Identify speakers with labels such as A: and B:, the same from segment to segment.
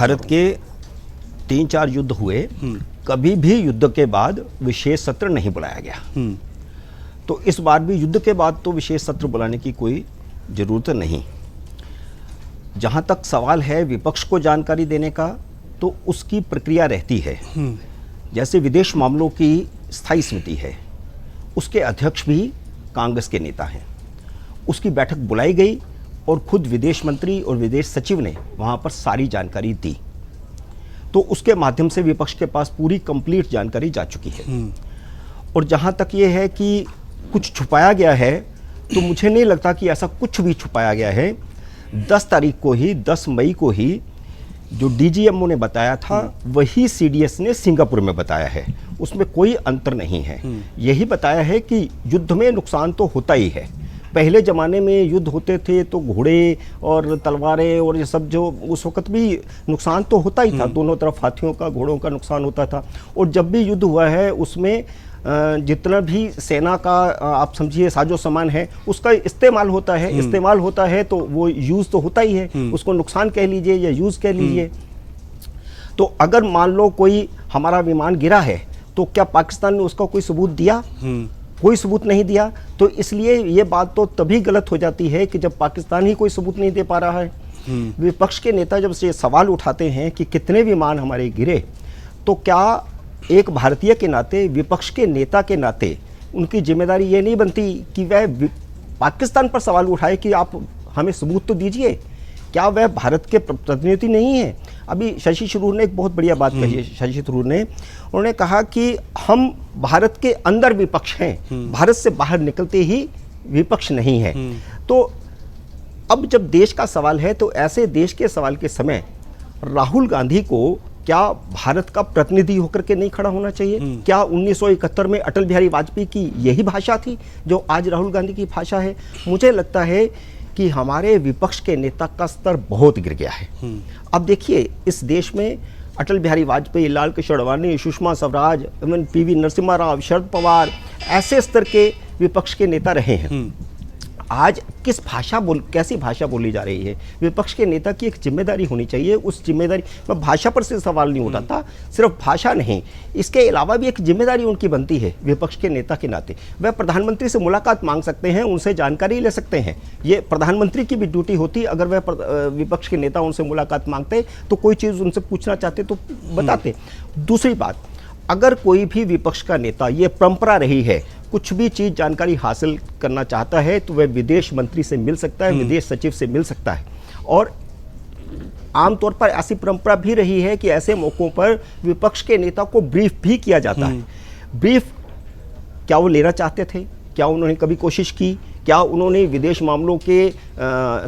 A: भारत के 3-4 युद्ध हुए, कभी भी युद्ध के बाद विशेष सत्र नहीं बुलाया गया। तो इस बार भी युद्ध के बाद तो विशेष सत्र बुलाने की कोई ज़रूरत नहीं। जहाँ तक सवाल है विपक्ष को जानकारी देने का, तो उसकी प्रक्रिया रहती है। जैसे विदेश मामलों की स्थायी समिति है, उसके अध्यक्ष भी कांग्रेस के नेता हैं। उसकी बैठक बुलाई गई और खुद विदेश मंत्री और विदेश सचिव ने वहाँ पर सारी जानकारी दी। तो उसके माध्यम से विपक्ष के पास पूरी कंप्लीट जानकारी जा चुकी है। और जहाँ तक ये है कि कुछ छुपाया गया है, तो मुझे नहीं लगता कि ऐसा कुछ भी छुपाया गया है। 10 तारीख को ही, 10 मई को ही जो डीजीएमओ ने बताया था वही सीडीएस ने सिंगापुर में बताया है। उसमें कोई अंतर नहीं है। यही बताया है कि युद्ध में नुकसान तो होता ही है। पहले ज़माने में युद्ध होते थे तो घोड़े और तलवारें और ये सब, जो उस वक्त भी नुकसान तो होता ही था। दोनों तरफ हाथियों का, घोड़ों का नुकसान होता था। और जब भी युद्ध हुआ है उसमें जितना भी सेना का आप समझिए साजो सामान है, उसका इस्तेमाल होता है। इस्तेमाल होता है तो वो यूज़ तो होता ही है। उसको नुकसान कह लीजिए या यूज़ कह लीजिए। तो अगर मान लो कोई हमारा विमान गिरा है, तो क्या पाकिस्तान ने उसका कोई सबूत दिया? कोई सबूत नहीं दिया। तो इसलिए ये बात तो तभी गलत हो जाती है कि जब पाकिस्तान ही कोई सबूत नहीं दे पा रहा है। विपक्ष के नेता जब से सवाल उठाते हैं कि कितने विमान हमारे गिरे, तो क्या एक भारतीय के नाते, विपक्ष के नेता के नाते उनकी जिम्मेदारी ये नहीं बनती कि वह पाकिस्तान पर सवाल उठाए कि आप हमें सबूत तो दीजिए? क्या वह भारत के प्रतिनिधि नहीं है? अभी शशि थरूर ने एक बहुत बढ़िया बात कही है। शशि थरूर ने, उन्होंने कहा कि हम भारत के अंदर विपक्ष हैं, भारत से बाहर निकलते ही विपक्ष नहीं है। तो अब जब देश का सवाल है, तो ऐसे देश के सवाल के समय राहुल गांधी को क्या भारत का प्रतिनिधि होकर के नहीं खड़ा होना चाहिए? क्या 1971 में अटल बिहारी वाजपेयी की यही भाषा थी जो आज राहुल गांधी की भाषा है? मुझे लगता है कि हमारे विपक्ष के नेता का स्तर बहुत गिर गया है। अब देखिए, इस देश में अटल बिहारी वाजपेयी, लाल कृष्ण अडवाणी, सुषमा स्वराज, पीवी नरसिम्हा राव, शरद पवार, ऐसे स्तर के विपक्ष के नेता रहे हैं। आज कैसी भाषा बोली जा रही है? विपक्ष के नेता की एक जिम्मेदारी होनी चाहिए। उस जिम्मेदारी, मैं भाषा पर से सवाल नहीं उठाता, सिर्फ भाषा नहीं, इसके अलावा भी एक जिम्मेदारी उनकी बनती है विपक्ष के नेता के नाते। वह प्रधानमंत्री से मुलाकात मांग सकते हैं, उनसे जानकारी ले सकते हैं। ये प्रधानमंत्री की भी ड्यूटी होती। अगर वह विपक्ष के नेता उनसे मुलाकात मांगते तो कोई चीज़ उनसे पूछना चाहते तो बताते। दूसरी बात, अगर कोई भी विपक्ष का नेता, ये परंपरा रही है, कुछ भी चीज़ जानकारी हासिल करना चाहता है तो वह विदेश मंत्री से मिल सकता है, विदेश सचिव से मिल सकता है। और आमतौर पर ऐसी परंपरा भी रही है कि ऐसे मौक़ों पर विपक्ष के नेता को ब्रीफ भी किया जाता है। ब्रीफ क्या वो लेना चाहते थे? क्या उन्होंने कभी कोशिश की? क्या उन्होंने विदेश मामलों के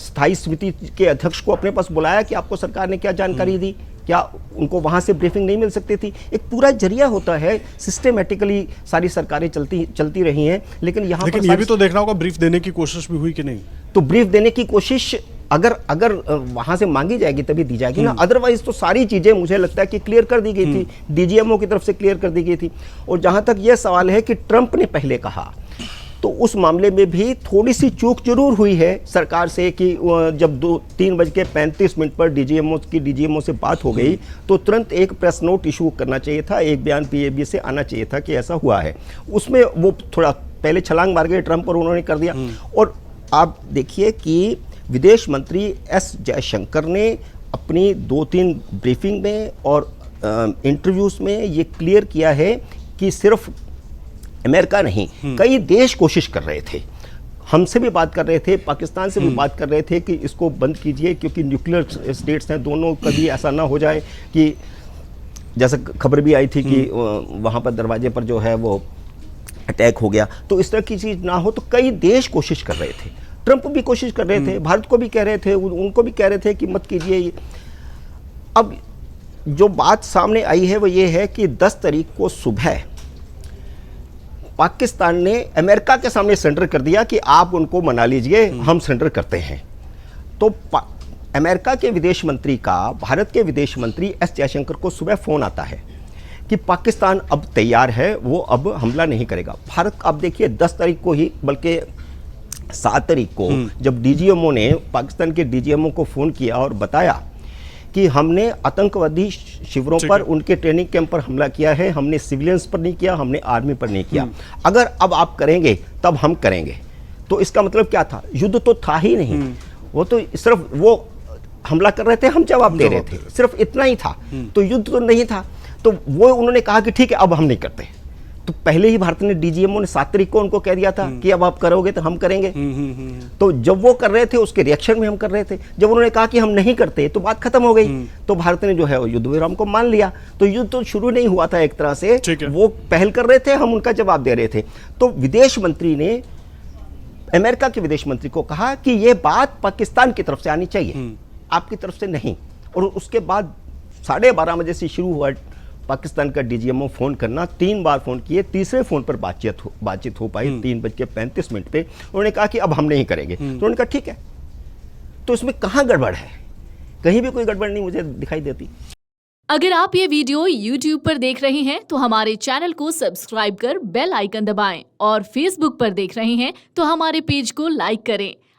A: स्थायी समिति के अध्यक्ष को अपने पास बुलाया कि आपको सरकार ने क्या जानकारी दी? क्या उनको वहाँ से ब्रीफिंग नहीं मिल सकती थी? एक पूरा जरिया होता है। सिस्टेमेटिकली सारी सरकारें चलती रही हैं, लेकिन यहाँ पर
B: ये भी तो देखना होगा, ब्रीफ देने की कोशिश भी हुई कि नहीं?
A: तो ब्रीफ देने की कोशिश अगर वहाँ से मांगी जाएगी तभी दी जाएगी ना। अदरवाइज तो सारी चीज़ें मुझे लगता है कि क्लियर कर दी गई थी, डीजीएमओ की तरफ से क्लियर कर दी गई थी। और जहाँ तक ये सवाल है कि ट्रंप ने पहले कहा, तो उस मामले में भी थोड़ी सी चूक जरूर हुई है सरकार से कि जब 3:35 पर डीजीएमओ से बात हो गई तो तुरंत एक प्रेस नोट इशू करना चाहिए था, एक बयान पीएबी से आना चाहिए था कि ऐसा हुआ है। उसमें वो थोड़ा पहले छलांग मार गए ट्रंप और उन्होंने कर दिया। और आप देखिए कि विदेश मंत्री एस जयशंकर ने अपनी 2-3 ब्रीफिंग में और इंटरव्यूज में ये क्लियर किया है कि सिर्फ अमेरिका नहीं, कई देश कोशिश कर रहे थे। हमसे भी बात कर रहे थे, पाकिस्तान से भी बात कर रहे थे कि इसको बंद कीजिए क्योंकि न्यूक्लियर स्टेट्स हैं दोनों, कभी ऐसा ना हो जाए कि जैसे खबर भी आई थी कि वहाँ पर दरवाजे पर जो है वो अटैक हो गया, तो इस तरह की चीज़ ना हो। तो कई देश कोशिश कर रहे थे, ट्रंप भी कोशिश कर रहे थे, भारत को भी कह रहे थे, उनको भी कह रहे थे कि मत कीजिए। अब जो बात सामने आई है वो ये है कि 10 तारीख को सुबह पाकिस्तान ने अमेरिका के सामने सरेंडर कर दिया कि आप उनको मना लीजिए, हम सरेंडर करते हैं। तो अमेरिका के विदेश मंत्री का भारत के विदेश मंत्री एस जयशंकर को सुबह फ़ोन आता है कि पाकिस्तान अब तैयार है, वो अब हमला नहीं करेगा। भारत आप देखिए 10 तारीख को ही, बल्कि 7 तारीख को जब डीजीएमओ ने पाकिस्तान के डीजीएमओ को फ़ोन किया और बताया कि हमने आतंकवादी शिविरों
B: ठीक
A: पर,
B: है।
A: उनके ट्रेनिंग कैंप पर हमला किया है, हमने सिविलियंस पर नहीं किया, हमने आर्मी पर नहीं किया। अगर अब आप करेंगे तब हम करेंगे। तो इसका मतलब क्या था? युद्ध तो था ही नहीं, वो तो सिर्फ वो हमला कर रहे थे, हम जवाब दे रहे थे, सिर्फ इतना ही था। तो युद्ध तो नहीं था। तो वो उन्होंने कहा कि ठीक है अब हम नहीं करते। तो पहले ही भारत ने, डीजीएमओ ने 7 तारीख को उनको कह दिया था कि अब आप करोगे तो हम करेंगे। तो जब वो कर रहे थे उसके रिएक्शन में हम कर रहे थे। जब उन्होंने कहा कि हम नहीं करते तो बात खत्म हो गई। तो भारत ने जो है वो युद्ध विराम को मान लिया। तो युद्ध तो शुरू नहीं हुआ था एक तरह से,
B: ठीक है।
A: वो पहल कर रहे थे, हम उनका जवाब दे रहे थे। तो विदेश मंत्री ने, अमेरिका के विदेश मंत्री को कहा कि ये बात पाकिस्तान की तरफ से आनी चाहिए, आपकी तरफ से नहीं। और उसके बाद 12:30 बजे से शुरू हुआ पाकिस्तान का डीजीएमओ फोन करना, 3 बार फोन किए, तीसरे फोन पर बातचीत हो पाई 3:35 पे। उन्होंने कहा कि अब हम नहीं करेंगे। तो उन्होंने कहा ठीक है। तो इसमें कहाँ गड़बड़ है? कहीं भी कोई गड़बड़ नहीं मुझे दिखाई देती।
C: अगर आप ये वीडियो YouTube पर देख रहे हैं तो हमारे चैनल को सब्सक्राइब कर बेल आइकन दबाएं, और Facebook पर देख रहे हैं तो हमारे पेज को लाइक करें।